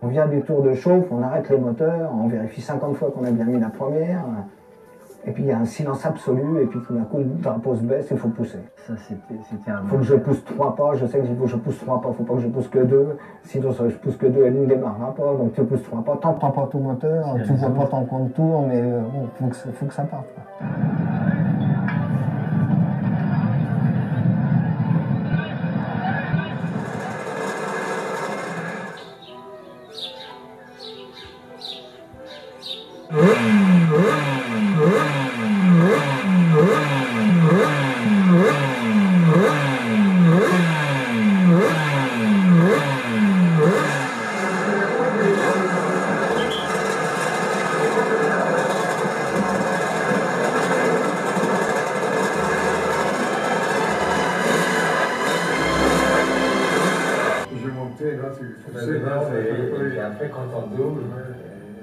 On vient du tour de chauffe, on arrête le moteur, on vérifie 50 fois qu'on a bien mis la première. Et puis il y a un silence absolu, et puis tout d'un coup le drapeau se baisse et il faut pousser. Ça, c'était un... Il faut que je pousse 3 pas, je sais que je pousse 3 pas, il ne faut pas que je pousse que 2. Sinon, si je pousse que 2, elle ne démarrera pas, donc tu pousses 3 pas. T'entends pas tout le moteur, tu ne vois pas ton compte tour, mais bon, faut que ça parte. Et après, quand on double,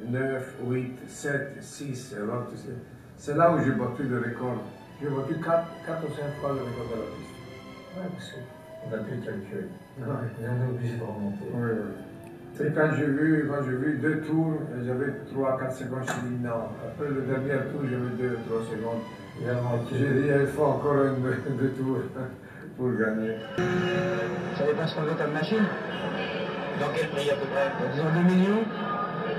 9, 8, 7, 6, c'est là où j'ai battu le record. J'ai battu 4 ou 5 fois le record de la piste. ouais, parce qu'on a pu le calculer. On est obligé de remonter. Oui, oui. Et quand j'ai vu 2 tours, j'avais 3 4 secondes, je me suis dit non. Après le dernier tour, j'avais 2 3 secondes. J'ai dit il faut encore 2 tours pour gagner. Vous savez pas ce qu'on veut comme machine? Dans quel prix à peu près? Disons 2 millions.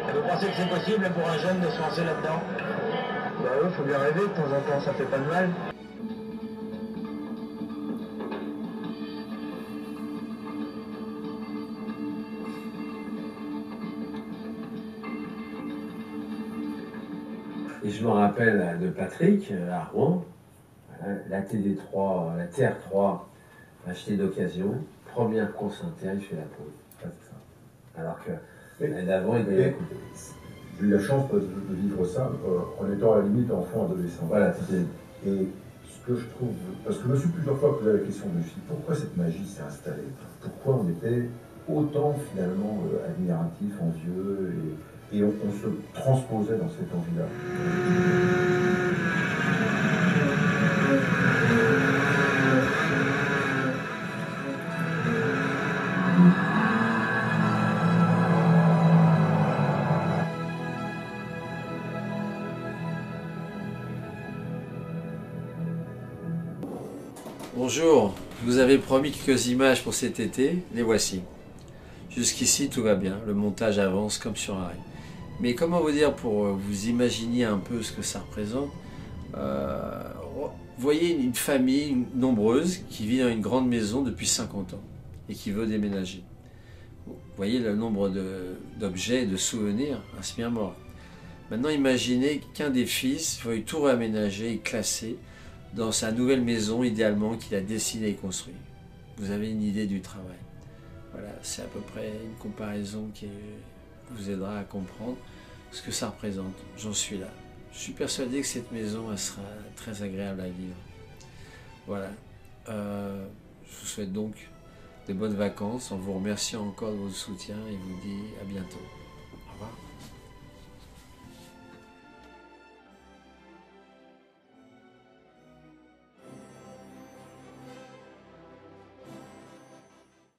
Et vous pensez que c'est possible pour un jeune de se lancer là-dedans? Bah oui, faut bien rêver, de temps en temps, ça fait pas de mal. Et je me rappelle de Patrick à Rouen, la TD3, la TR3 achetée d'occasion, première course inter, il fait la pole. Ah, c'est ça. Alors que d'avant, il devait écouter. J'ai eu la chance de vivre ça en étant à la limite enfant, adolescent. Voilà, Et ce que je trouve, parce que je me suis plusieurs fois posé la question, je me suis dit, pourquoi cette magie s'est installée? Pourquoi on était autant finalement admiratif, envieux, et on se transposait dans cette envie-là. Bonjour, je vous avais promis quelques images pour cet été, les voici. Jusqu'ici tout va bien, le montage avance comme sur un rail. Mais comment vous dire pour vous imaginer un peu ce que ça représente, voyez une famille nombreuse qui vit dans une grande maison depuis 50 ans et qui veut déménager. Vous voyez le nombre d'objets et de souvenirs, un semi-mort. Maintenant imaginez qu'un des fils veuille tout réaménager et classer dans sa nouvelle maison idéalement qu'il a dessinée et construite. Vous avez une idée du travail. Voilà, c'est à peu près une comparaison qui vous aidera à comprendre ce que ça représente. J'en suis là. Je suis persuadé que cette maison elle sera très agréable à vivre. Voilà. Je vous souhaite donc de bonnes vacances en vous remerciant encore de votre soutien et vous dis à bientôt.